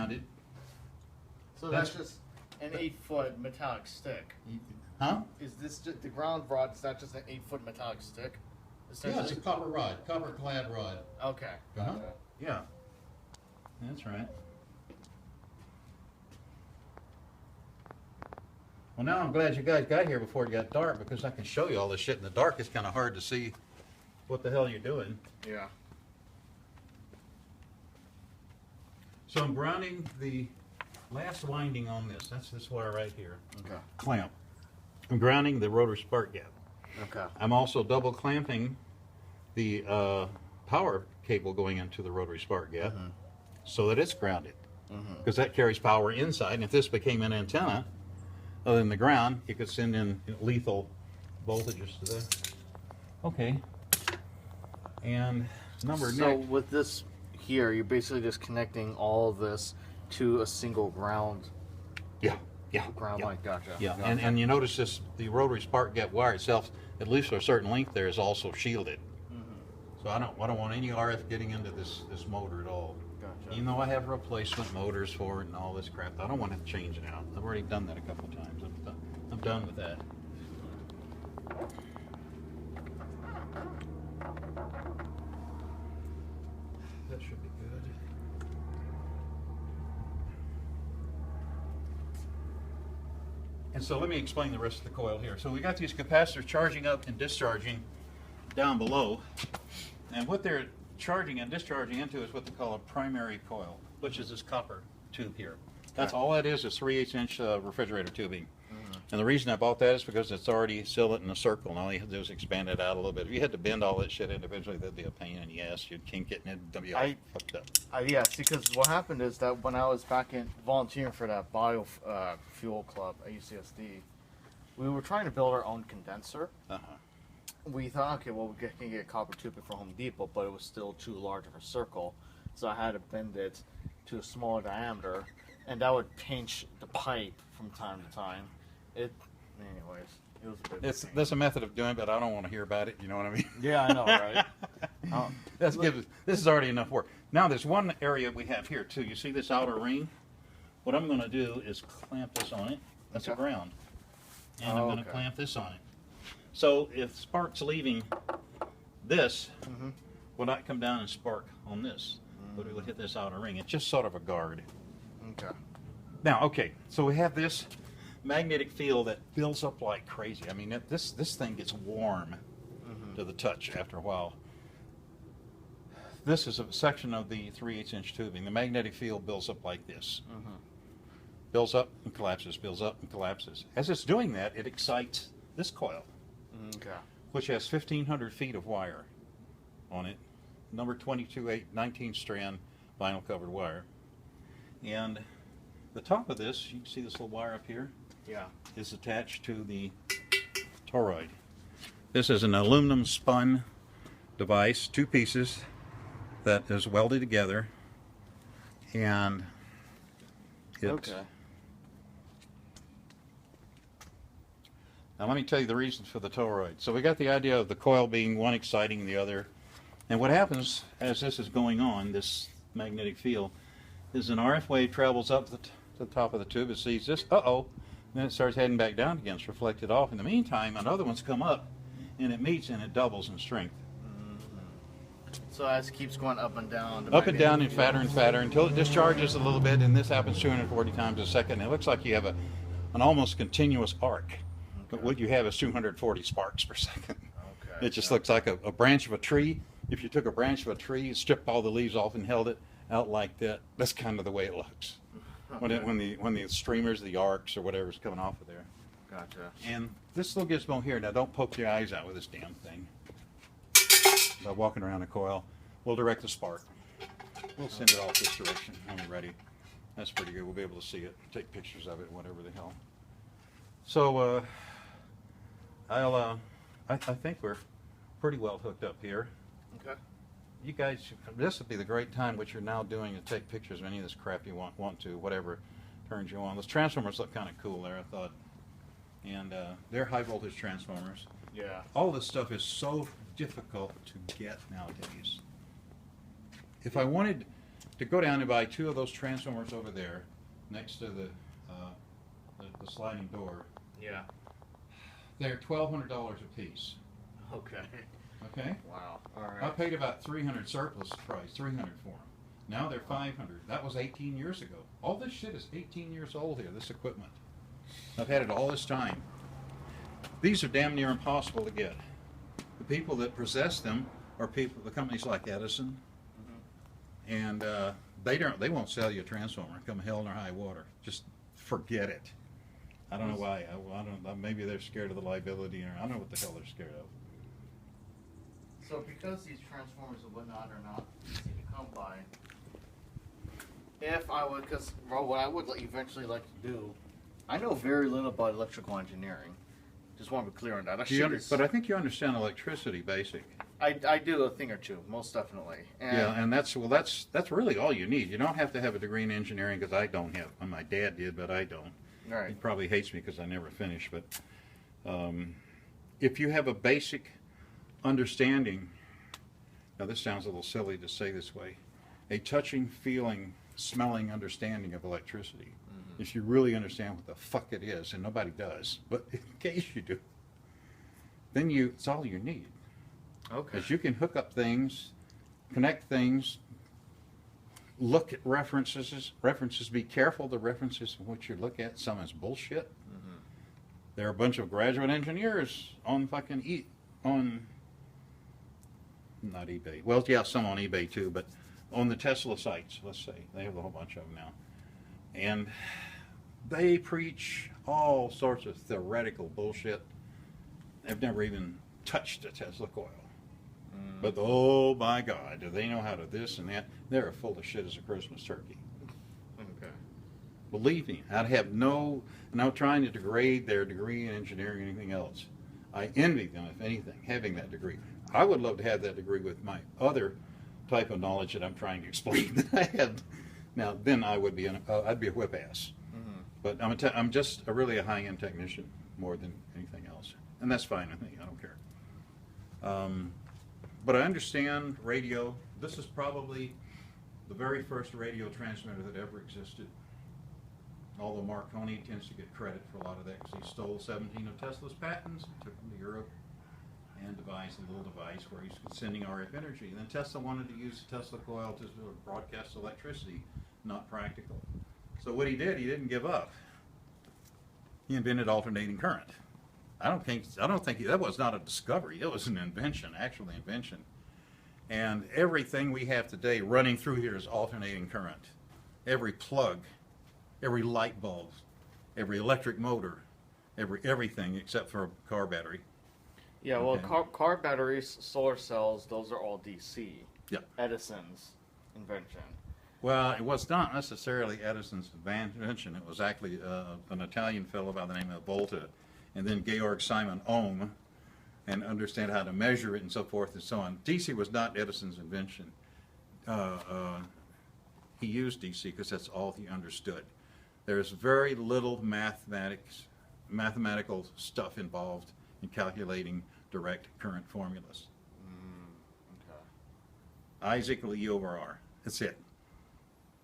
grounded. So that's just an 8-foot metallic stick. Huh? Is this just the ground rod? Is that just an 8-foot metallic stick? Yeah, it's a copper rod, copper clad rod. Okay. Uh-huh. Gotcha. Yeah, that's right. Well, now I'm glad you guys got here before it got dark, because I can show you all this shit in the dark. It's kind of hard to see what the hell you're doing. Yeah. So I'm grounding the last winding on this. That's this wire right here. Okay. Clamp. I'm grounding the rotary spark gap. Okay. I'm also double clamping the power cable going into the rotary spark gap so that it's grounded, because that carries power inside. And if this became an antenna other than the ground, you could send in lethal voltages to that. Okay. And So with this here, you're basically just connecting all of this to a single ground. Yeah. Ground line. Gotcha. Yeah, Gotcha. and you notice this, the rotary spark gap wire itself, at least for a certain length there, is also shielded. So I don't want any RF getting into this motor at all. Gotcha. Even though I have replacement motors for it and all this crap, I don't want to change it out. I've already done that a couple of times. I'm done with that. That should be good. And so let me explain the rest of the coil here. So we got these capacitors charging up and discharging down below. And what they're charging and discharging into is what they call a primary coil, which is this copper tube here. That's all that is 3/8 inch refrigerator tubing. And the reason I bought that is because it's already sealed in a circle, and all you have to do is expand it out a little bit. If you had to bend all that shit individually, that'd be a pain in the ass. You'd kink it and it'd be all fucked up. Yeah, see, because what happened is that when I was back in volunteering for that biofuel club at UCSD, we were trying to build our own condenser. We thought, okay, well, we can get copper tubing from Home Depot, but it was still too large of a circle, so I had to bend it to a smaller diameter, and that would pinch the pipe from time to time. Anyways, it was a bit. There's a method of doing it, but I don't want to hear about it. You know what I mean? Yeah, I know, right? This is already enough work. Now there's one area we have here too. You see this outer ring? What I'm going to do is clamp this on it. That's a ground, and I'm going to clamp this on it. So if spark's leaving this, will not come down and spark on this, but it will hit this outer ring. It's just sort of a guard. Okay. Now, okay, so we have this magnetic field that builds up like crazy. I mean, this thing gets warm to the touch after a while. This is a section of the 3/8 inch tubing. The magnetic field builds up like this. Builds up and collapses, builds up and collapses. As it's doing that, it excites this coil, which has 1,500 feet of wire on it, number 22/8 19 strand vinyl covered wire. And the top of this, you can see this little wire up here, is attached to the toroid. This is an aluminum spun device, 2 pieces, that is welded together, and Now let me tell you the reasons for the toroid. So we got the idea of the coil being one exciting the other, and what happens as this is going on, this magnetic field, is an RF wave travels up to the top of the tube. It sees this, then it starts heading back down again. It's reflected off. In the meantime, another one's come up, and it meets, and it doubles in strength. So as it keeps going up and down. Up and down and fatter until it discharges a little bit, and this happens 240 times a second. It looks like you have an almost continuous arc, but what you have is 240 sparks per second. It just looks like a branch of a tree. If you took a branch of a tree, stripped all the leaves off and held it out like that, that's kind of the way it looks. When the streamers, the arcs, or whatever is coming off of there. Gotcha. And this little gizmo here, now don't poke your eyes out with this damn thing. By walking around the coil, we'll direct the spark. We'll send it off this direction when we're ready. That's pretty good. We'll be able to see it, take pictures of it, whatever the hell. So I think we're pretty well hooked up here. Okay. You guys, this would be the great time, what you're now doing, to take pictures of any of this crap you want to, whatever turns you on. Those transformers look kind of cool there, I thought. And they're high voltage transformers. Yeah. All this stuff is so difficult to get nowadays. If I wanted to go down and buy 2 of those transformers over there, next to the sliding door. Yeah. They're $1,200 a piece. Okay. Okay. Wow. All right. I paid about $300 surplus price, $300 for them. Now they're $500. That was 18 years ago. All this shit is 18 years old here. This equipment. I've had it all this time. These are damn near impossible to get. The people that possess them are people, the companies like Edison, and they won't sell you a transformer. Come hell nor high water. Just forget it. I don't know why. I don't. Maybe they're scared of the liability, or I don't know what the hell they're scared of. So because these transformers and whatnot are not easy to come by, if I would, because what I would eventually like to do, I know very little about electrical engineering. Just want to be clear on that. But I think you understand electricity, basic. I do a thing or two, most definitely. And yeah, and that's really all you need. You don't have to have a degree in engineering, because I don't have. My dad did, but I don't. Right. He probably hates me because I never finished. But if you have a basic understanding, now this sounds a little silly to say this way, a touching, feeling, smelling understanding of electricity. If you really understand what the fuck it is, and nobody does, but in case you do, then it's all you need. Okay. Because you can hook up things, connect things, look at references. Be careful of the references in what you look at. Some is bullshit. There are a bunch of graduate engineers on fucking not eBay. Well, yeah, some on eBay too, but on the Tesla sites, let's say. They have a whole bunch of them now. And they preach all sorts of theoretical bullshit. They've never even touched a Tesla coil. But oh my God, do they know how to this and that? They're full of shit as a Christmas turkey. Okay. Believe me, I'd have no, not trying to degrade their degree in engineering or anything else. I envy them, if anything, having that degree. I would love to have that degree with my other type of knowledge that I'm trying to explain that I have. Now, then I would be I'd be a whip ass. But I'm just really a high-end technician more than anything else, and that's fine with me. I don't care. But I understand radio. This is probably the very first radio transmitter that ever existed. Although Marconi tends to get credit for a lot of that because he stole 17 of Tesla's patents, took them to Europe, and devised a little device where he's sending RF energy. And then Tesla wanted to use the Tesla coil to broadcast electricity, not practical. So what he didn't give up. He invented alternating current. I don't think that was not a discovery. It was an invention, actual invention. And everything we have today running through here is alternating current. Every plug, every light bulb, every electric motor, everything except for a car battery. Yeah, well, car batteries, solar cells, those are all DC. Yep. Edison's invention. Well, it was not necessarily Edison's invention. It was actually an Italian fellow by the name of Volta, and then Georg Simon Ohm, and understand how to measure it and so forth and so on. DC was not Edison's invention. He used DC because that's all he understood. There's very little mathematical stuff involved in calculating direct current formulas. Okay. I is equal to E over R. That's it.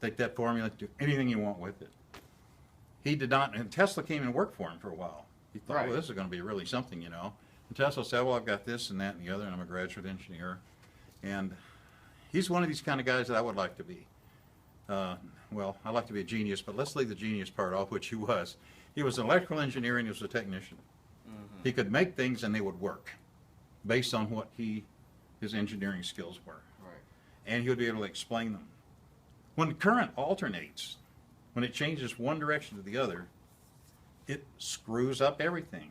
Take that formula, do anything you want with it. He did not, and Tesla came and worked for him for a while. He thought, Right. well, this is going to be really something, you know. And Tesla said, well, I've got this and that and the other, and I'm a graduate engineer. And he's one of these kind of guys that I would like to be. Well, I'd like to be a genius, but let's leave the genius part off, which he was. He was an electrical engineer and he was a technician. He could make things and they would work based on what his engineering skills were. Right. And he would be able to explain them. When current alternates, when it changes one direction to the other, it screws up everything.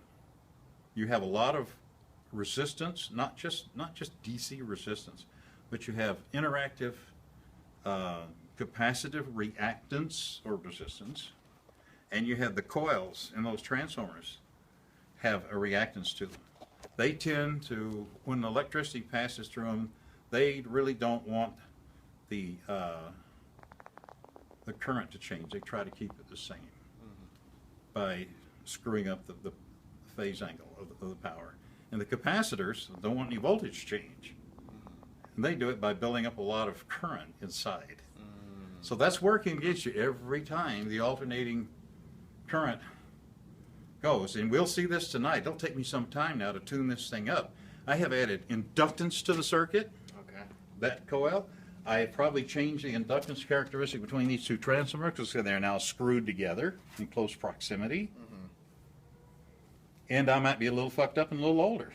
You have a lot of resistance, not just DC resistance, but you have interactive capacitive reactance or resistance, and you have the coils in those transformers have a reactance to them. They tend to, when electricity passes through them, they really don't want the current to change. They try to keep it the same by screwing up the phase angle of the power. And the capacitors don't want any voltage change. And they do it by building up a lot of current inside. So that's working against you every time the alternating current goes. And we'll see this tonight. It'll take me some time now to tune this thing up. I have added inductance to the circuit, that coil. I have probably changed the inductance characteristic between these two transformers because they're now screwed together in close proximity. And I might be a little fucked up and a little older.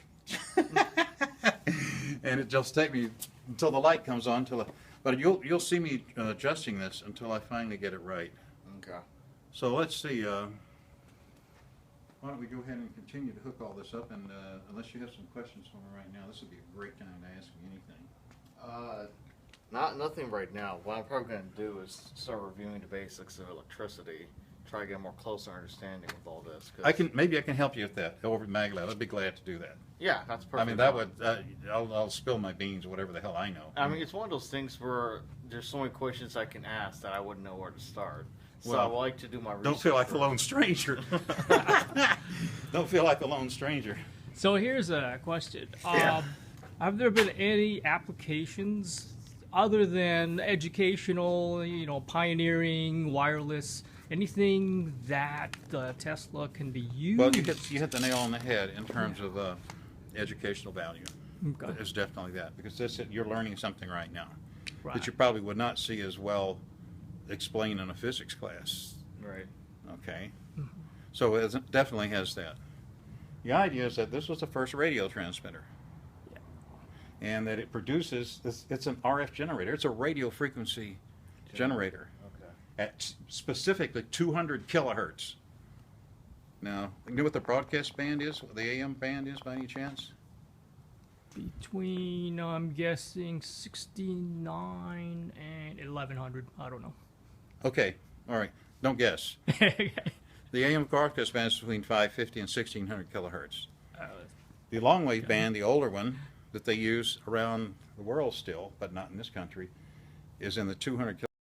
And it just take me until the light comes on. But you'll see me adjusting this until I finally get it right. Okay. So let's see. Why don't we go ahead and continue to hook all this up? And unless you have some questions for me right now, this would be a great time to ask me anything. Nothing right now. What I'm probably going to do is start reviewing the basics of electricity, try to get a more closer understanding with all this. Maybe I can help you with that over at MagLab. I'd be glad to do that. Yeah, that's perfect. I mean, that would. I'll spill my beans, whatever the hell I know. I mean, it's one of those things where there's so many questions I can ask that I wouldn't know where to start. So Well, I would like to do my research. Don't feel like a first. lone stranger. Don't feel like a lone stranger. So here's a question. Yeah. Have there been any applications other than educational, pioneering, wireless, anything that Tesla can be used? Well, you hit the nail on the head in terms of educational value. Okay. It's definitely that, because you're learning something right now Right. that you probably would not see as well explained in a physics class. Right. Okay, so it definitely has that. The idea is that this was the first radio transmitter, and that it produces. It's an RF generator. It's a radio frequency generator Okay. at specifically 200 kilohertz. Now, you know what the broadcast band is? What the AM band is, by any chance? Between, I'm guessing, 69 and 1100. I don't know. Okay, all right. Don't guess. The AM broadcast band is between 550 and 1600 kilohertz. The long wave band, the older one that they use around the world still, but not in this country, is in the 200